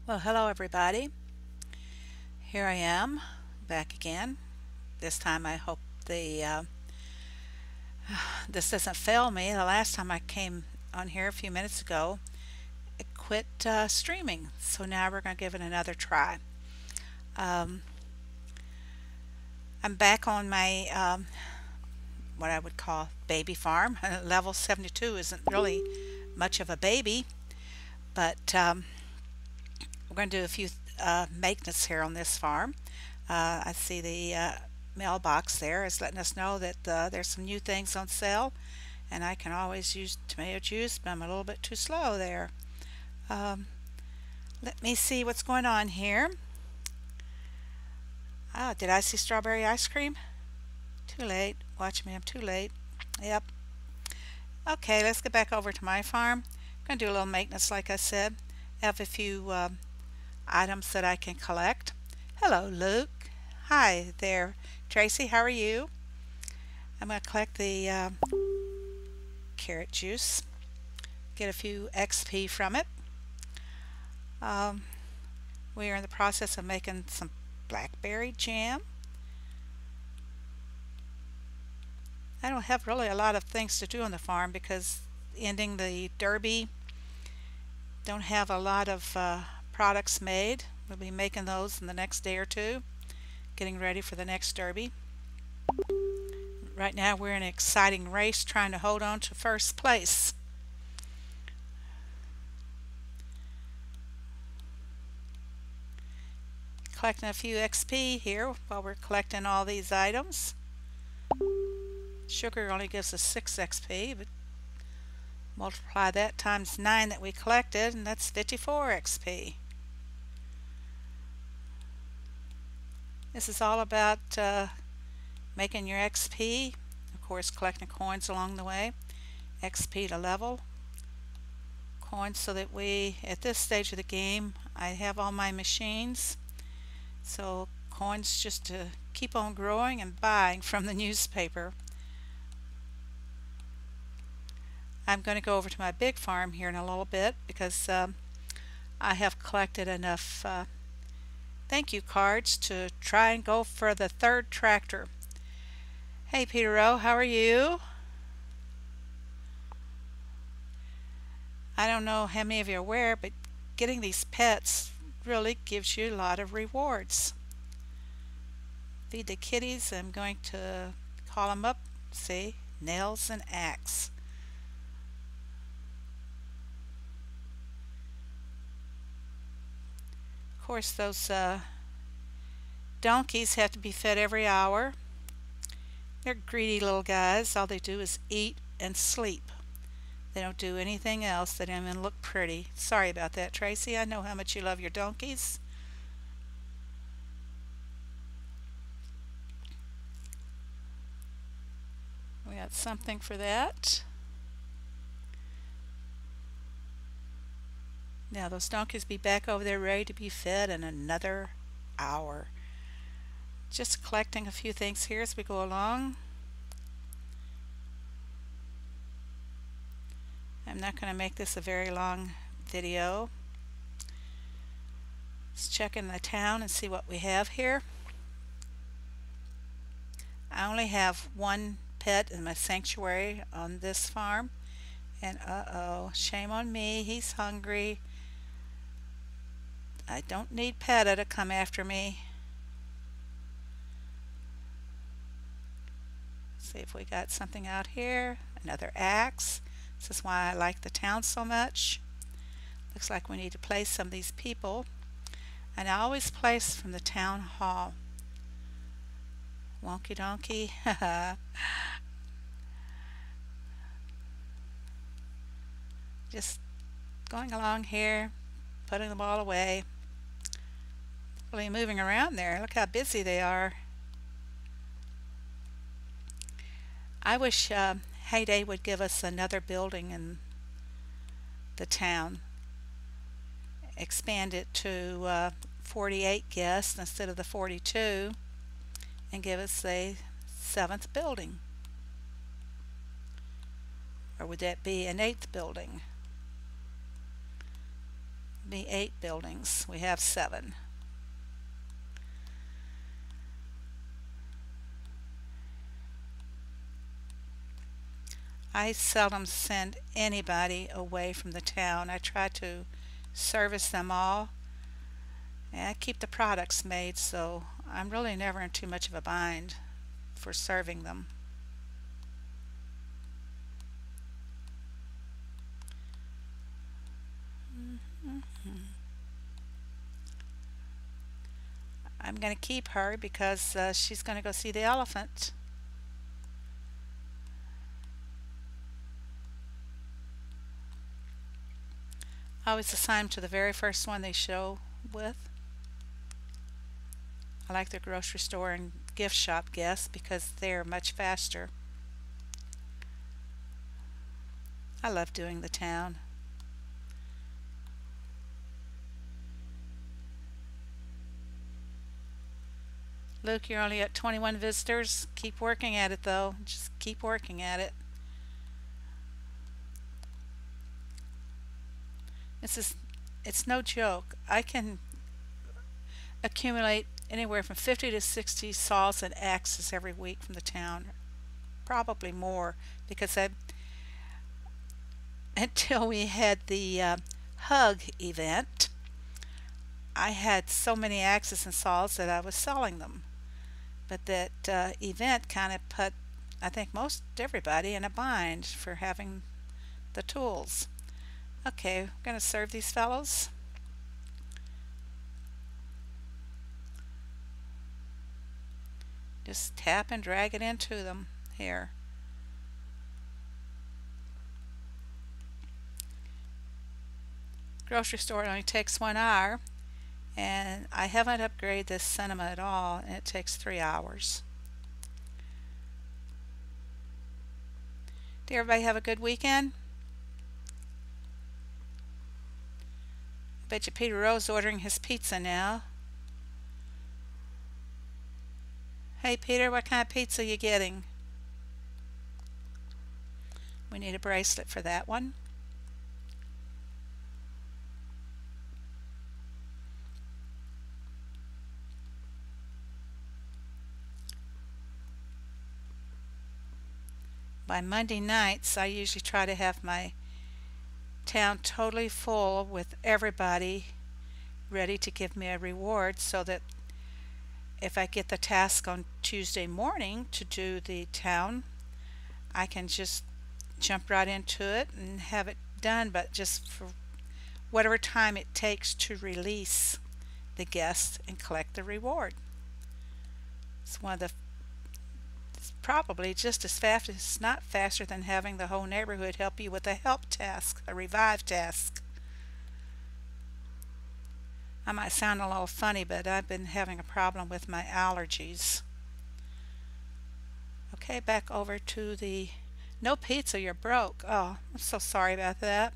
Well, hello everybody. Here I am back again. This time I hope this doesn't fail me. The last time I came on here a few minutes ago, it quit streaming. So now we're going to give it another try. Um, I'm back on my what I would call baby farm. Level 72 isn't really much of a baby, but we're going to do a few maintenance here on this farm. I see the mailbox there is letting us know that there's some new things on sale, and I can always use tomato juice, but I'm a little bit too slow there. Um, Let me see what's going on here. Ah, did I see strawberry ice cream? Too late. Watch me, I'm too late. Yep. Okay, let's get back over to my farm. I'm going to do a little maintenance, like I said. I have a few items that I can collect. Hello, Luke. Hi there, Tracy. How are you? I'm going to collect the carrot juice, get a few XP from it. Um, we are in the process of making some blackberry jam. I don't have really a lot of things to do on the farm because ending the derby, don't have a lot of products made. We'll be making those in the next day or two, getting ready for the next derby. Right now we're in an exciting race trying to hold on to first place. Collecting a few XP here while we're collecting all these items. Sugar only gives us 6 XP, but multiply that times 9 that we collected, and that's 54 XP. This is all about making your XP, of course collecting coins along the way, XP to level, coins so that we, at this stage of the game, I have all my machines, so coins just to keep on growing and buying from the newspaper. I'm going to go over to my big farm here in a little bit because I have collected enough thank you cards to try and go for the third tractor. Hey Peter O, how are you? I don't know how many of you are aware, but getting these pets really gives you a lot of rewards. Feed the kitties. I'm going to call them up. See, nails and axe. Of course, those donkeys have to be fed every hour. They're greedy little guys. All they do is eat and sleep. They don't do anything else. They don't even look pretty. Sorry about that, Tracy. I know how much you love your donkeys. We got something for that. Now those donkeys be back over there ready to be fed in another hour. Just collecting a few things here as we go along. I'm not going to make this a very long video. Let's check in the town and see what we have here. I only have one pet in my sanctuary on this farm, and uh-oh, shame on me, he's hungry. I don't need PETA to come after me. See if we got something out here. Another axe. This is why I like the town so much. Looks like we need to place some of these people. And I always place from the town hall. Wonky donkey. Just going along here, putting them all away. Really moving around there. Look how busy they are. I wish Heyday would give us another building in the town. Expand it to 48 guests instead of the 42 and give us a 7th building. Or would that be an 8th building? be 8 buildings. We have 7. I seldom send anybody away from the town. I try to service them all, and I keep the products made, so I'm really never in too much of a bind for serving them. I'm going to keep her because she's going to go see the elephant. I always assign them to the very first one they show with. I like the grocery store and gift shop guests because they're much faster. I love doing the town. Luke, you're only at 21 visitors. Keep working at it though. Just keep working at it. It's no joke. I can accumulate anywhere from 50 to 60 saws and axes every week from the town. Probably more because until we had the hug event, I had so many axes and saws that I was selling them. But that event kind of put, I think, most everybody in a bind for having the tools. Okay, we're going to serve these fellows. Just tap and drag it into them here. Grocery store only takes 1 hour, and I haven't upgraded this cinema at all, and it takes 3 hours. Did everybody have a good weekend? I bet you Peter Rose ordering his pizza now. Hey Peter, what kind of pizza you getting? We need a bracelet for that one. By Monday nights, I usually try to have my town totally full with everybody ready to give me a reward, so that if I get the task on Tuesday morning to do the town, I can just jump right into it and have it done, but just for whatever time it takes to release the guests and collect the reward. It's one of the probably just as fast, it's not faster than having the whole neighborhood help you with a help task, a revive task. I might sound a little funny, but I've been having a problem with my allergies. Okay, back over to the no pizza, you're broke. Oh, I'm so sorry about that.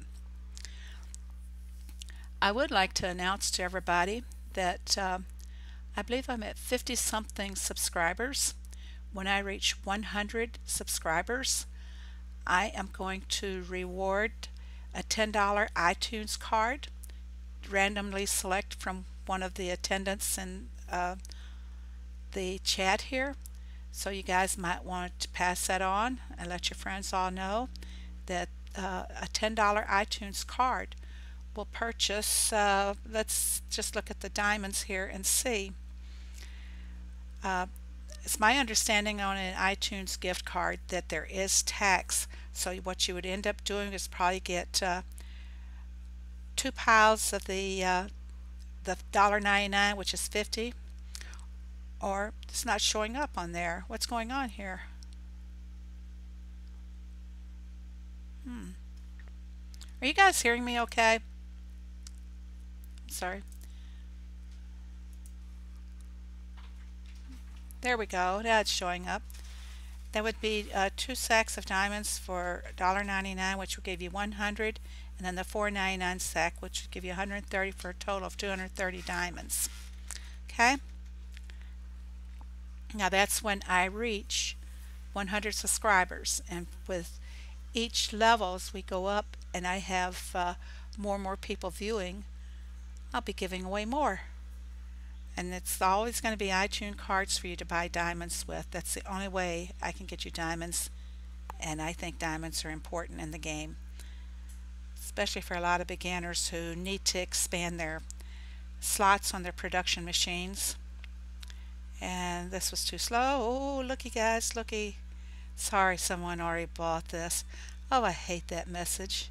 I would like to announce to everybody that I believe I'm at 50 something subscribers. When I reach 100 subscribers, I am going to reward a $10 iTunes card, randomly select from one of the attendants in the chat here. So you guys might want to pass that on and let your friends all know that a $10 iTunes card will purchase, let's just look at the diamonds here and see. It's my understanding on an iTunes gift card that there is tax, so what you would end up doing is probably get 2 piles of the $1.99, which is 50, or it's not showing up on there. What's going on here? Are you guys hearing me okay? Sorry. There we go. Now it's showing up. That would be 2 sacks of diamonds for $1.99, which would give you 100, and then the $4.99 sack, which would give you 130, for a total of 230 diamonds. Okay. Now that's when I reach 100 subscribers, and with each level as we go up, and I have more and more people viewing, I'll be giving away more. And it's always going to be iTunes cards for you to buy diamonds with. That's the only way I can get you diamonds, and I think diamonds are important in the game, especially for a lot of beginners who need to expand their slots on their production machines. And this was too slow. Oh, looky guys, looky. Sorry, someone already bought this. Oh, I hate that message.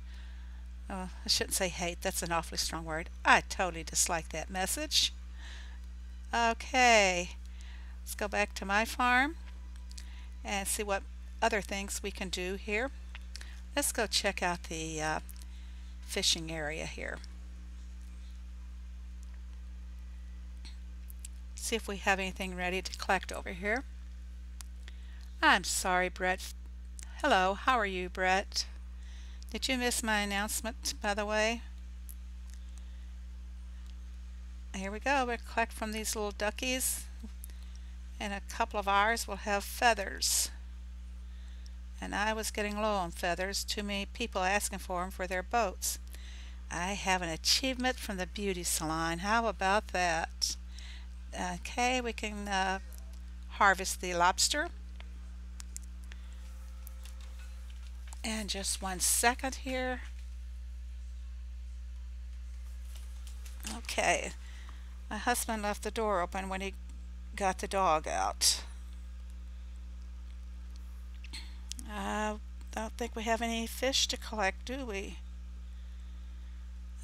Oh, I shouldn't say hate, that's an awfully strong word. I totally dislike that message. Okay, let's go back to my farm and see what other things we can do here. Let's go check out the fishing area here. See if we have anything ready to collect over here. I'm sorry, Brett. Hello, how are you, Brett? Did you miss my announcement, by the way? Here we go. We'll collect from these little duckies. In a couple of hours, we'll have feathers. And I was getting low on feathers. Too many people asking for them for their boats. I have an achievement from the beauty salon. How about that? Okay, we can harvest the lobster. And just 1 second here. Okay, my husband left the door open when he got the dog out. I don't think we have any fish to collect, do we?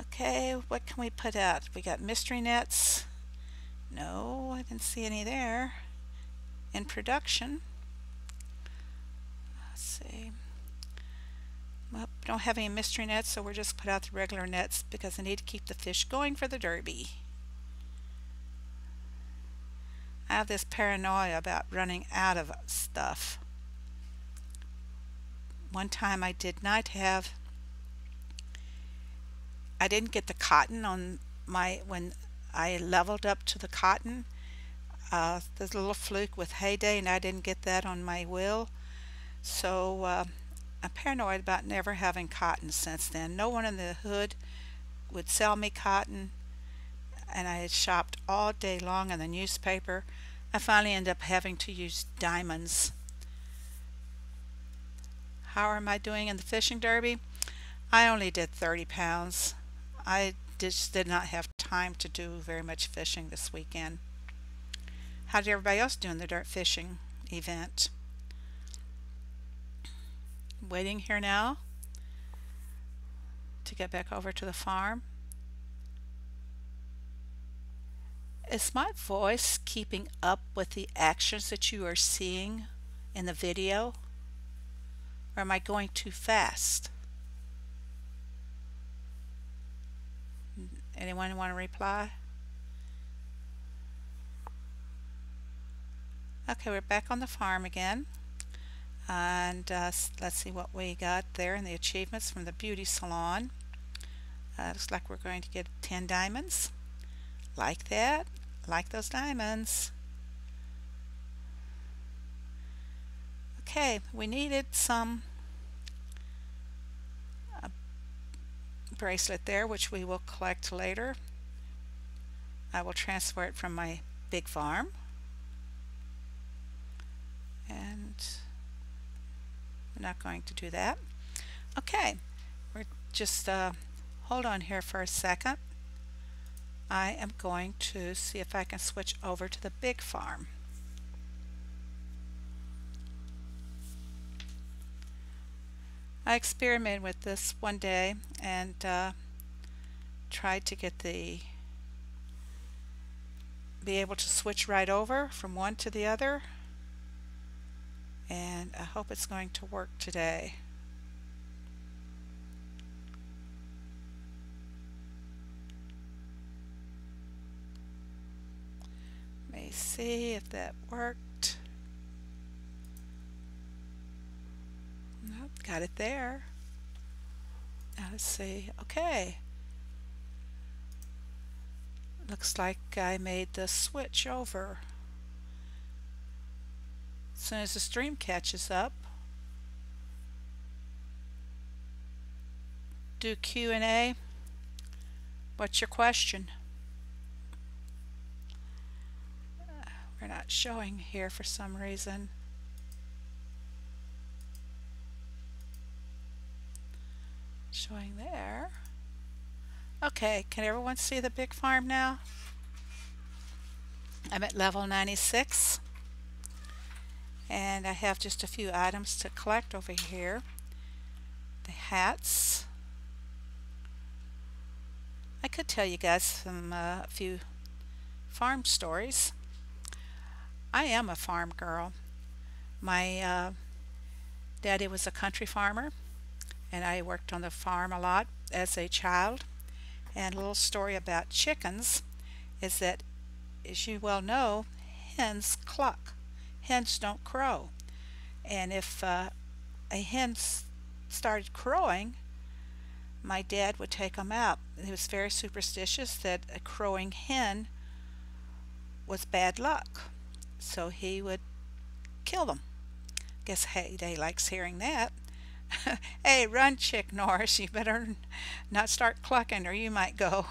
Okay, what can we put out? We got mystery nets. No, I didn't see any there in production. Let's see. Well, we don't have any mystery nets, so we're just put out the regular nets because I need to keep the fish going for the derby. I have this paranoia about running out of stuff. One time I didn't get the cotton on when I leveled up to the cotton. There's a little fluke with Heyday, and I didn't get that on my wheel. So I'm paranoid about never having cotton since then. No one in the hood would sell me cotton, and I had shopped all day long in the newspaper. I finally ended up having to use diamonds. How am I doing in the fishing derby? I only did 30 pounds. I just did not have time to do very much fishing this weekend. How did everybody else do in the dirt fishing event? Waiting here now to get back over to the farm. Is my voice keeping up with the actions that you are seeing in the video? Or am I going too fast? Anyone want to reply? Okay, we're back on the farm again. And let's see what we got there in the achievements from the beauty salon. Looks like we're going to get 10 diamonds. Like that. Like those diamonds. Okay, we needed some bracelet there, which we will collect later. I will transfer it from my big farm. And I'm not going to do that. Okay, we're just hold on here for a second. I am going to see if I can switch over to the big farm. I experimented with this one day and tried to be able to switch right over from one to the other, and I hope it's going to work today. Let me see if that worked. Nope, got it there. Now let's see. Okay. Looks like I made the switch over. As soon as the stream catches up, do Q&A. What's your question? We're not showing here for some reason. Showing there. Okay, can everyone see the big farm now? I'm at level 96 and I have just a few items to collect over here. The hats. I could tell you guys some a few farm stories. I am a farm girl. My daddy was a country farmer and I worked on the farm a lot as a child. And a little story about chickens is that, as you well know, hens cluck. Hens don't crow. And if a hen started crowing, my dad would take them out. He was very superstitious that a crowing hen was bad luck. So he would kill them. Guess Heyday likes hearing that. Hey, run, Chick Norris. You better not start clucking or you might go.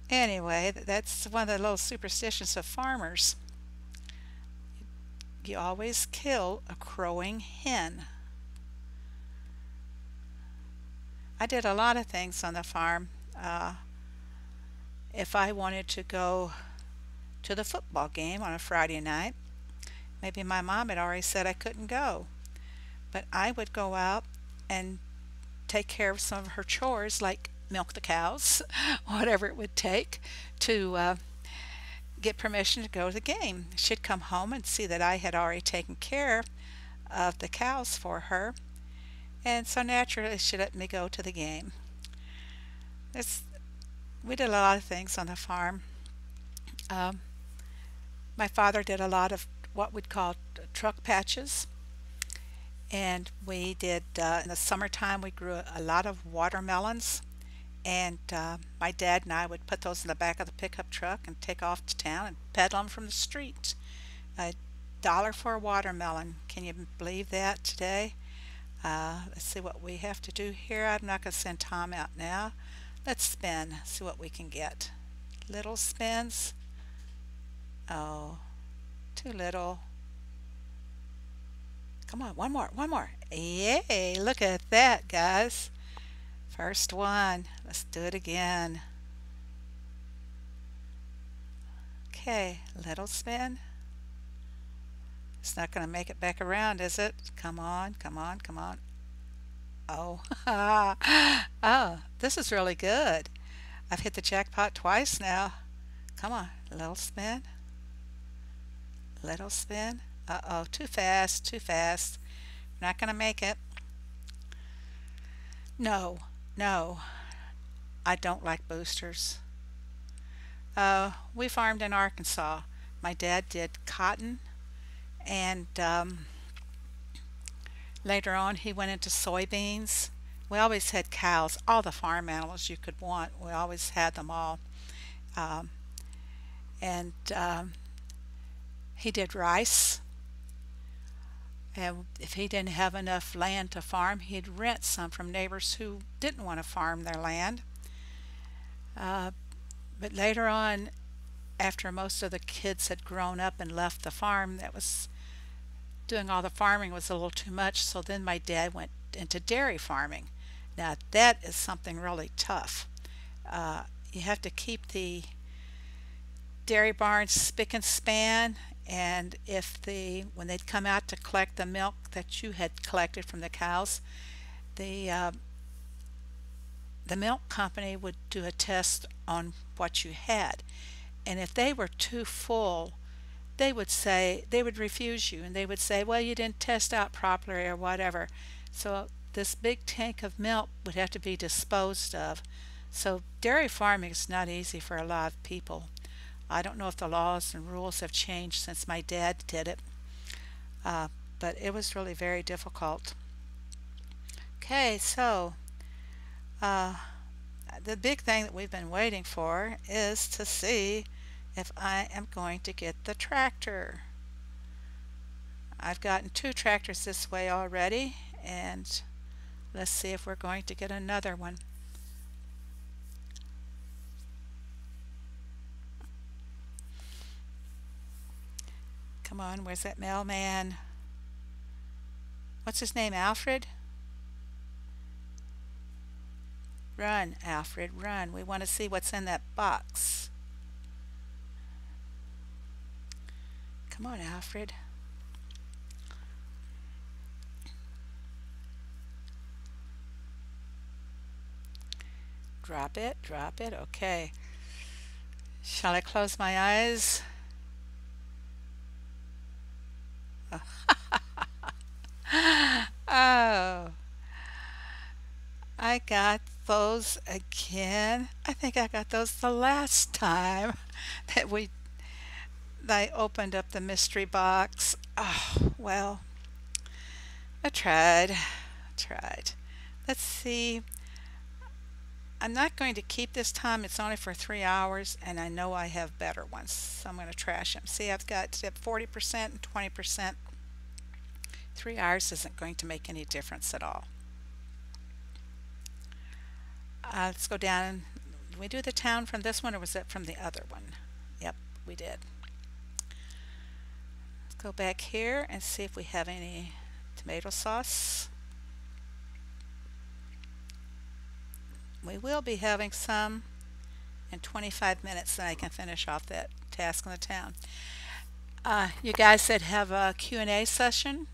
Anyway, that's one of the little superstitions of farmers. You always kill a crowing hen. I did a lot of things on the farm. If I wanted to go to the football game on a Friday night, maybe my mom had already said I couldn't go, but I would go out and take care of some of her chores like milk the cows, whatever it would take to get permission to go to the game. She'd come home and see that I had already taken care of the cows for her, and so naturally she let me go to the game. We did a lot of things on the farm. My father did a lot of what we'd call truck patches, and we did in the summertime we grew a lot of watermelons, and my dad and I would put those in the back of the pickup truck and take off to town and peddle them from the street. $1 for a watermelon. Can you believe that today? Let's see what we have to do here. I'm not going to send Tom out now. Let's spin, see what we can get. Little spins. Oh, too little. Come on, one more, one more. Yay, look at that, guys. First one. Let's do it again. Okay, little spin. It's not going to make it back around, is it? Come on, come on, come on. Oh, oh, this is really good. I've hit the jackpot twice now. Come on, little spin. Little spin. Uh-oh, too fast, too fast. Not going to make it. No, no, I don't like boosters. We farmed in Arkansas. My dad did cotton, and later on he went into soybeans. We always had cows, all the farm animals you could want. We always had them all. And he did rice. And if he didn't have enough land to farm, he'd rent some from neighbors who didn't want to farm their land. But later on, after most of the kids had grown up and left the farm, that was doing all the farming was a little too much, so then my dad went into dairy farming. Now that is something really tough. You have to keep the dairy barns spick and span, and when they'd come out to collect the milk that you had collected from the cows, the milk company would do a test on what you had, and if they were too full, they would refuse you, and they would say, well, you didn't test out properly or whatever. So this big tank of milk would have to be disposed of. So dairy farming is not easy for a lot of people. I don't know if the laws and rules have changed since my dad did it, but it was really very difficult. Okay, so the big thing that we've been waiting for is to see if I am going to get the tractor. I've gotten 2 tractors this way already, and let's see if we're going to get another one. Come on, where's that mailman? What's his name, Alfred? Run, Alfred, run. We want to see what's in that box. Come on, Alfred. Drop it, drop it. Okay. Shall I close my eyes? Oh, I got those again. I think I got those the last time that I opened up the mystery box. Oh, well, I tried. Tried. Let's see. I'm not going to keep this time. It's only for 3 hours, and I know I have better ones, so I'm going to trash them. See, I've got 40% and 20%. 3 hours isn't going to make any difference at all. Let's go down. Did we do the town from this one, or was it from the other one? Yep, we did. Let's go back here and see if we have any tomato sauce. We will be having some in 25 minutes, then I can finish off that task in the town. You guys said have a Q&A session.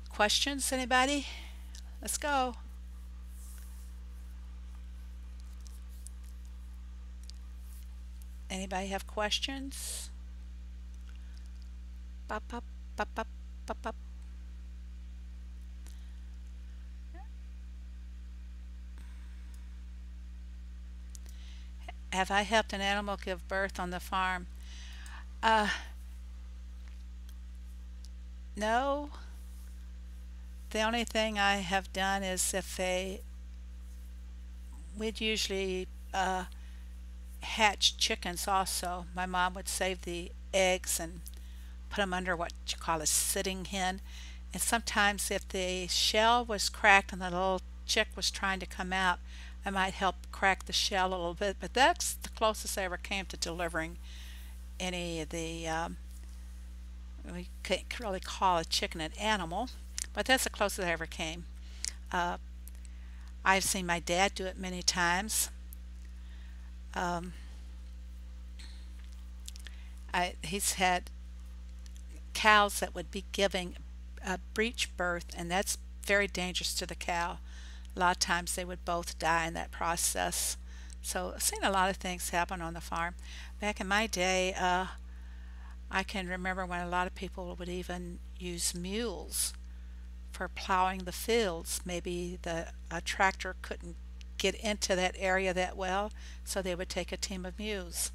Questions, anybody? Let's go. Anybody have questions? Pop, pop, pop, pop, pop, pop. Have I helped an animal give birth on the farm? No. The only thing I have done is we'd usually hatch chickens also. My mom would save the eggs and put them under what you call a sitting hen. And sometimes if the shell was cracked and the little chick was trying to come out, I might help crack the shell a little bit, but that's the closest I ever came to delivering any of the, we can't really call a chicken an animal, but that's the closest I ever came. I've seen my dad do it many times. He's had cows that would be giving a breech birth, and that's very dangerous to the cow. A lot of times they would both die in that process. So I've seen a lot of things happen on the farm. Back in my day, I can remember when a lot of people would even use mules for plowing the fields. Maybe a tractor couldn't get into that area that well, so they would take a team of mules.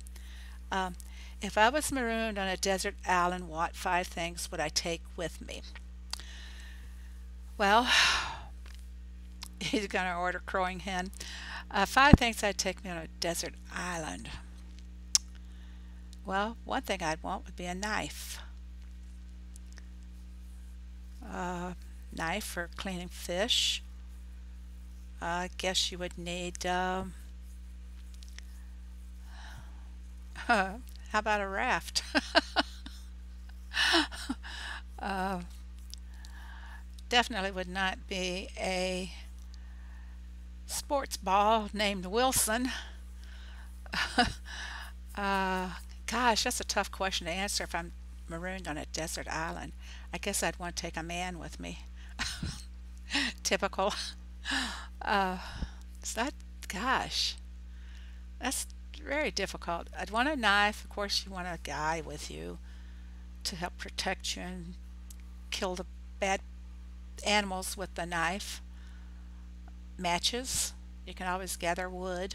If I was marooned on a desert island, what 5 things would I take with me? Well, he's going to order crowing hen. 5 things I'd take me on a desert island. Well, one thing I'd want would be a knife. Knife for cleaning fish. I guess you would need, how about a raft? Definitely would not be a sports ball named Wilson. Gosh, that's a tough question to answer if I'm marooned on a desert island. I guess I'd want to take a man with me. Typical. Is that, gosh, that's very difficult. I'd want a knife. Of course, you want a guy with you to help protect you and kill the bad animals with the knife. Matches. You can always gather wood.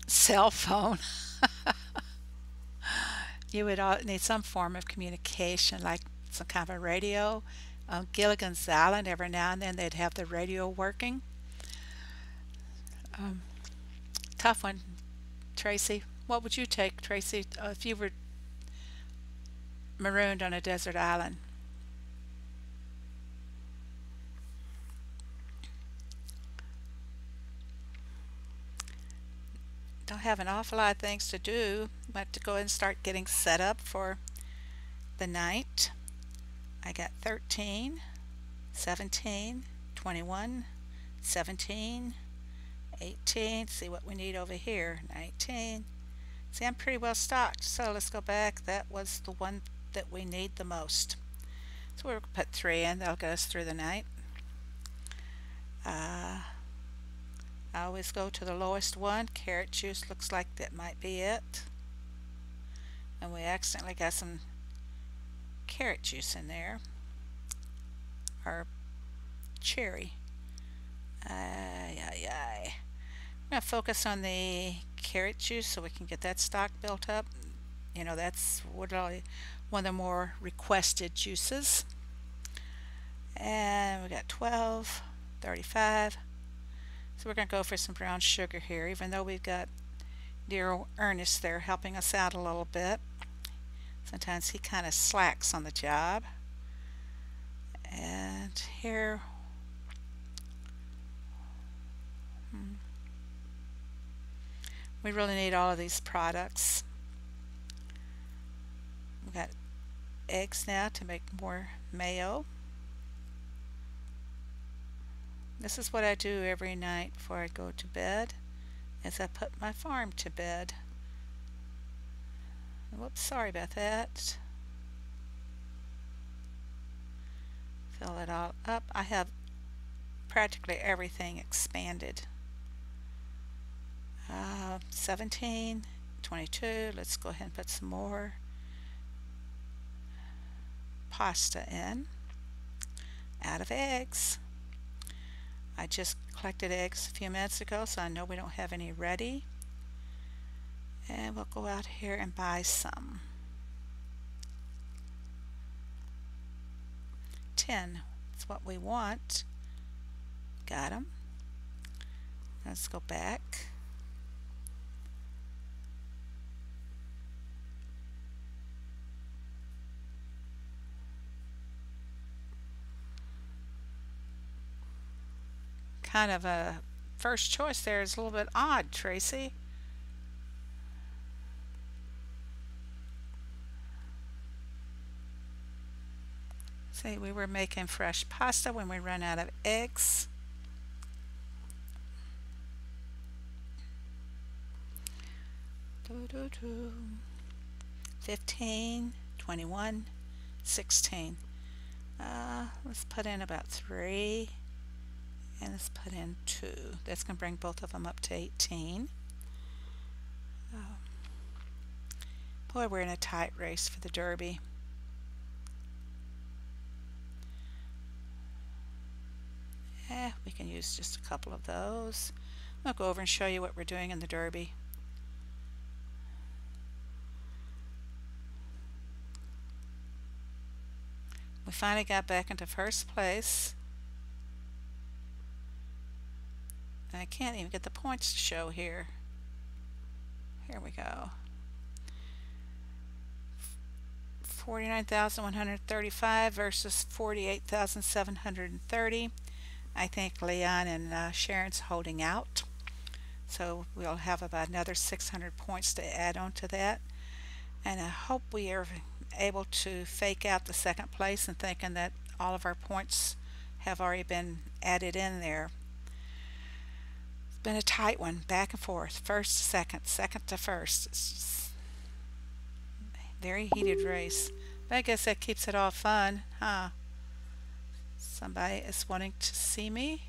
Cell phone. You would need some form of communication, like some kind of a radio. On Gilligan's Island, every now and then they'd have the radio working. Tough one, Tracy. What would you take, Tracy, if you were marooned on a desert island? don't have an awful lot of things to do. I have to go ahead and start getting set up for the night. I got 13, 17, 21, 17, 18. See what we need over here. 19. See, I'm pretty well stocked. So let's go back. That was the one that we need the most. So we'll put 3 in. That'll get us through the night. I always go to the lowest one. Carrot juice looks like that might be it. And we accidentally got some carrot juice in there. Or cherry. I'm going to focus on the carrot juice so we can get that stock built up. You know, that's one of the more requested juices. And we got 12, 35. So we're going to go for some brown sugar here, even though we've got dear Ernest there helping us out a little bit. Sometimes he kind of slacks on the job. And here, we really need all of these products. We've got eggs now to make more mayo. This is what I do every night before I go to bed, is I put my farm to bed. Whoops, sorry about that. Fill it all up. I have practically everything expanded. 17, 22. Let's go ahead and put some more pasta in. Out of eggs. I just collected eggs a few minutes ago, so I know we don't have any ready. And we'll go out here and buy some. 10. That's what we want. Got them. Let's go back. Kind of a first choice there is a little bit odd, Tracy. See, we were making fresh pasta when we run out of eggs. Doo, doo, doo. 15, 21, 16. Let's put in about 3. And let's put in 2. That's going to bring both of them up to 18. Boy, we're in a tight race for the Derby. We can use just a couple of those. I'll go over and show you what we're doing in the Derby. We finally got back into first place. And I can't even get the points to show here. Here we go. 49,135 versus 48,730. I think Leon and Sharon's holding out. So we'll have about another 600 points to add on to that. And I hope we are able to fake out the second place and thinking that all of our points have already been added in there. It's been a tight one, back and forth, first to second, second to first. It's just a very heated race. But I guess that keeps it all fun, huh? Somebody is wanting to see me.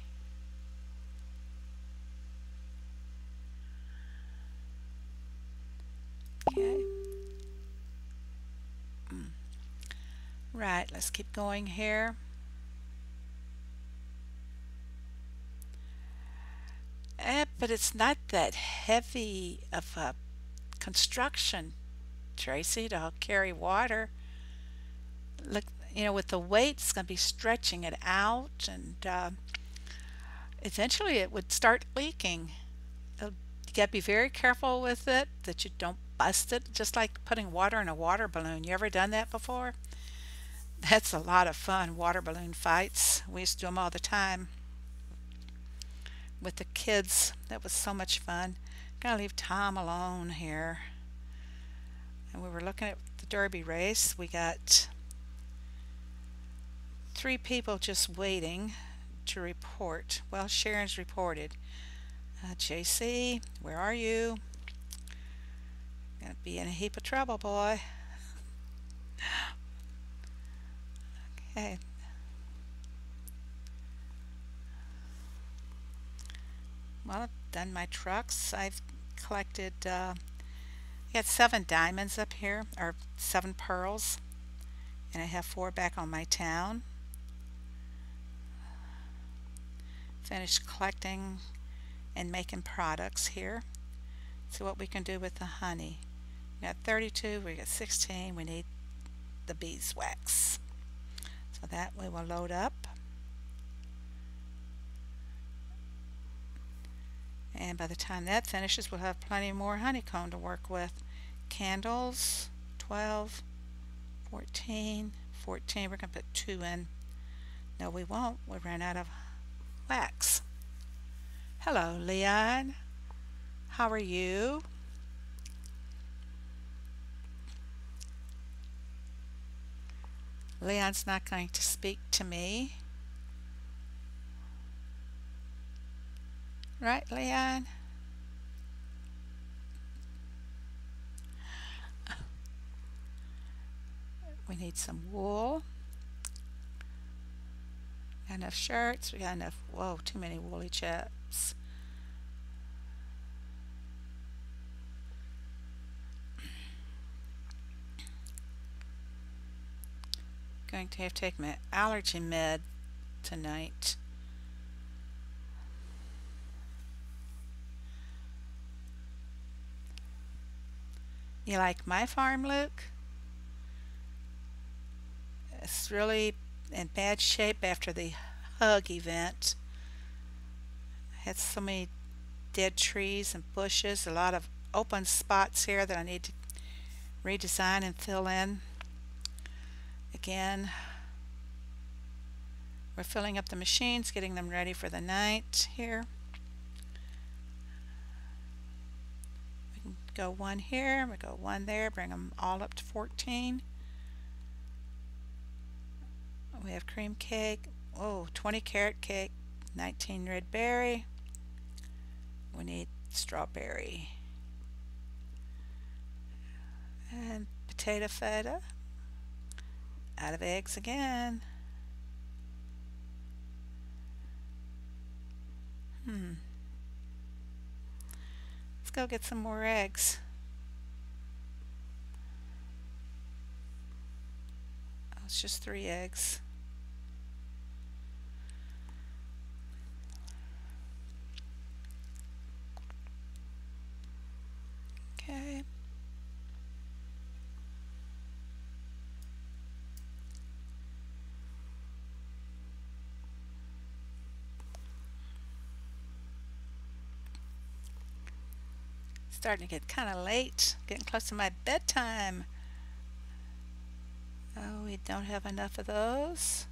Okay. Right, let's keep going here. But it's not that heavy of a construction, Tracy, to carry water. Look, you know, with the weight, it's going to be stretching it out, and eventually it would start leaking. You got to be very careful with it that you don't bust it, just like putting water in a water balloon. You ever done that before? That's a lot of fun, water balloon fights. We used to do them all the time with the kids. That was so much fun. Gotta leave Tom alone here. And we were looking at the Derby race. We got 3 people just waiting to report. Well, Sharon's reported. JC, where are you? Gonna be in a heap of trouble, boy. Okay. Well, I've done my trucks. I've collected, I got 7 diamonds up here, or 7 pearls, and I have 4 back on my town. Finished collecting and making products here. See what we can do with the honey. We got 32, we got 16, we need the beeswax. So that we will load up. And by the time that finishes, we'll have plenty more honeycomb to work with. Candles, 12, 14, 14. We're going to put 2 in. No, we won't. We ran out of wax. Hello, Leon. How are you? Leon's not going to speak to me. Right, Leon? We need some wool. Got enough shirts. We got enough. Whoa, too many woolly chaps. Going to have to take my allergy med tonight. You like my farm, Luke? It's really in bad shape after the hug event. I had so many dead trees and bushes, a lot of open spots here that I need to redesign and fill in. Again, we're filling up the machines, getting them ready for the night here. We can go 1 here, we go 1 there, bring them all up to 14. We have cream cake, 20 carrot cake, 19 red berry. We need strawberry. And potato feta. Out of eggs again. Let's go get some more eggs. Oh, it's just 3 eggs. Okay. Starting to get kind of late, getting close to my bedtime. Oh, we don't have enough of those.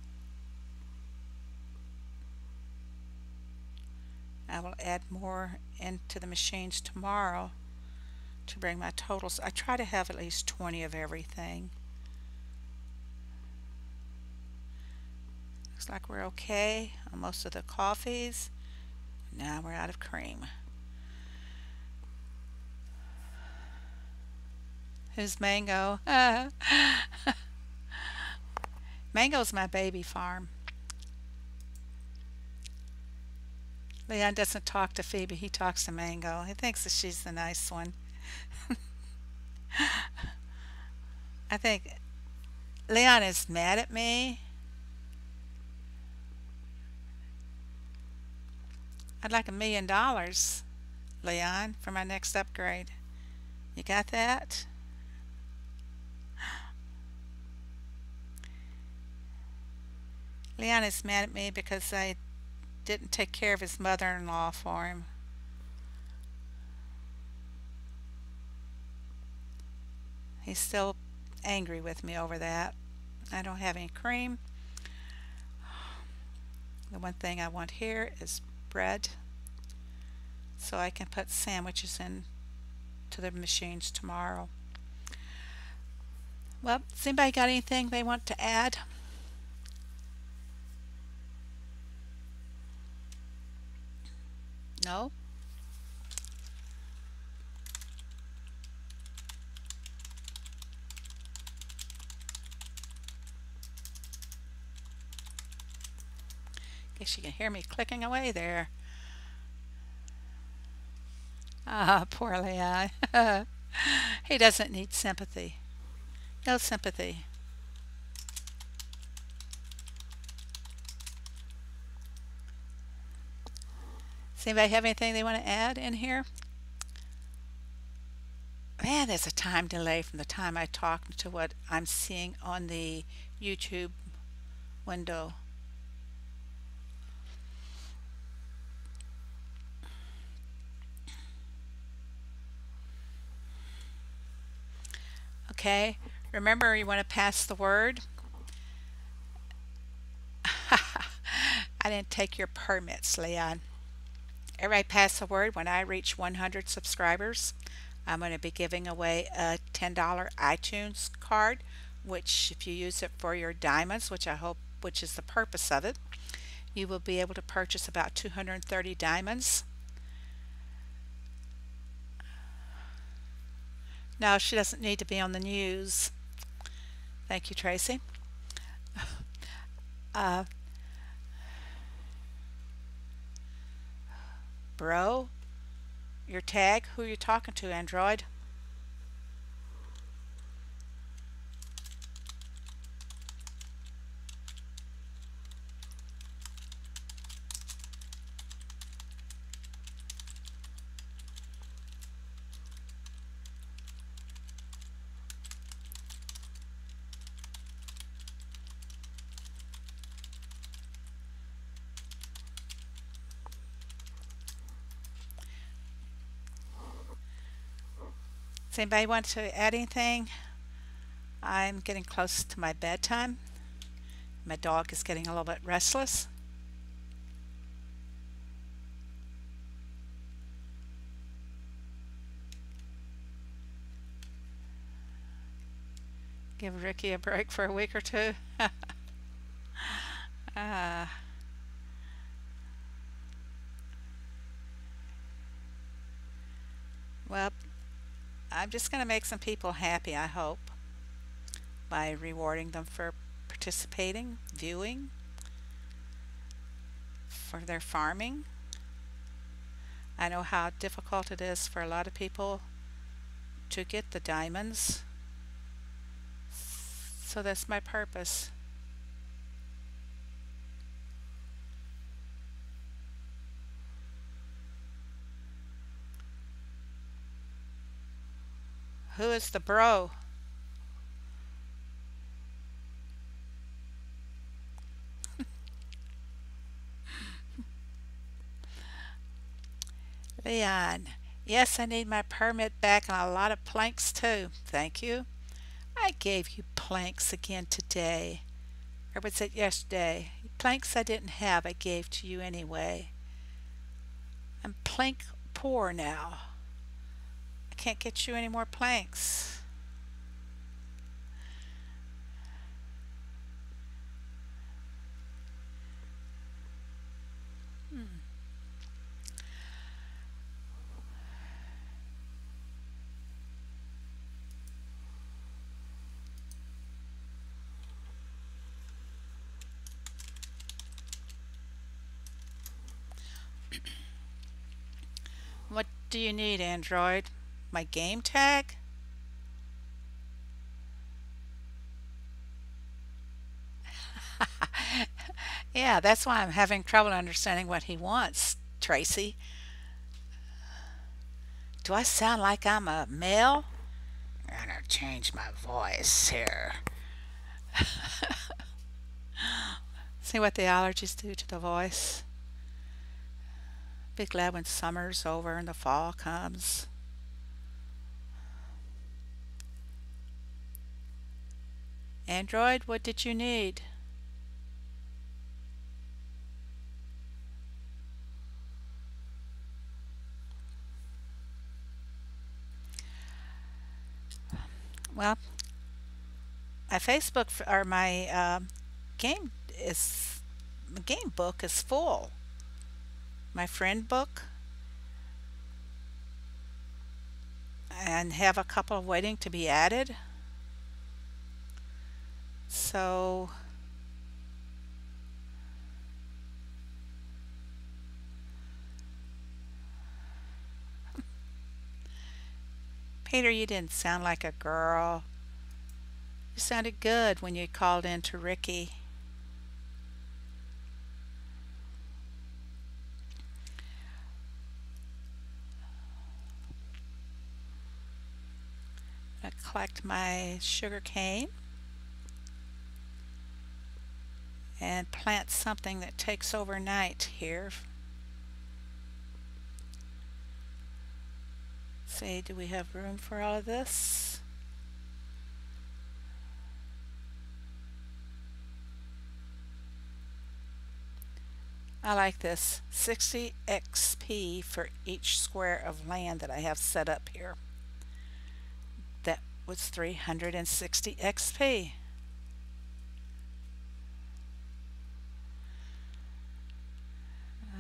I will add more into the machines tomorrow to bring my totals. I try to have at least 20 of everything. Looks like we're okay on most of the coffees. Now we're out of cream. Who's Mango? Mango's my baby farm. Leon doesn't talk to Phoebe, he talks to Mango. He thinks that she's the nice one. I think Leon is mad at me. I'd like $1 million, Leon, for my next upgrade. You got that? Leon is mad at me because I didn't take care of his mother-in-law for him. He's still angry with me over that. I don't have any cream. The one thing I want here is bread. so I can put sandwiches in to the machines tomorrow. Well, has anybody got anything they want to add? No? Guess you can hear me clicking away there. Ah, poor Leon. He doesn't need sympathy. No sympathy. Does anybody have anything they want to add in here? Man, there's a time delay from the time I talk to what I'm seeing on the YouTube window. Okay, remember you want to pass the word. I didn't take your permits, Leon. Everybody pass the word. When I reach 100 subscribers, I'm going to be giving away a $10 iTunes card, which if you use it for your diamonds, which I hope, which is the purpose of it, you will be able to purchase about 230 diamonds. No, she doesn't need to be on the news. Thank you, Tracy. Uh, bro, your tag, who are you talking to, Android? Does anybody want to add anything? I'm getting close to my bedtime. My dog is getting a little bit restless. Give Ricky a break for a week or two. uh, well, I'm just going to make some people happy, I hope, by rewarding them for participating, viewing, for their farming. I know how difficult it is for a lot of people to get the diamonds, so that's my purpose. Who is the bro? Leon. Yes, I need my permit back and a lot of planks too. Thank you. I gave you planks again today. Or was it yesterday? Planks I didn't have, I gave to you anyway. I'm plank poor now. I can't get you any more planks. Hmm. What do you need, Android? My game tag? Yeah, that's why I'm having trouble understanding what he wants, Tracy. Do I sound like I'm a male? I'm gonna change my voice here. See what the allergies do to the voice. Be glad when summer's over and the fall comes. Android, what did you need? Well, my Facebook or my game is my game book is full. My friend book, and have a couple waiting to be added. So Peter, you didn't sound like a girl. You sounded good when you called in to Ricky. I collect my sugar cane and plant something that takes overnight here. See, do we have room for all of this? I like this 60 XP for each square of land that I have set up here. That was 360 XP.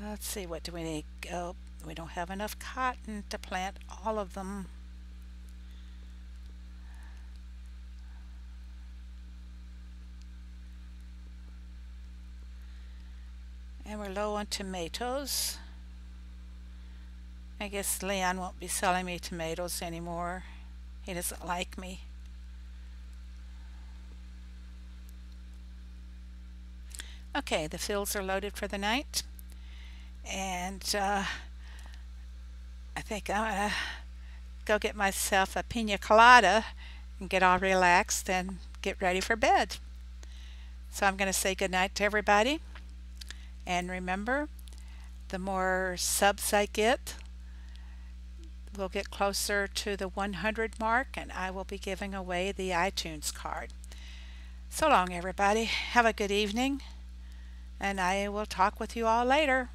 Let's see, what do we need? Oh, we don't have enough cotton to plant all of them. And we're low on tomatoes. I guess Leon won't be selling me tomatoes anymore. He doesn't like me. Okay, the fields are loaded for the night. And I think I'm gonna go get myself a pina colada and get all relaxed and get ready for bed. So I'm gonna say good night to everybody. And remember, the more subs I get, we'll get closer to the 100 mark, and I will be giving away the iTunes card. So long, everybody. Have a good evening, and I will talk with you all later.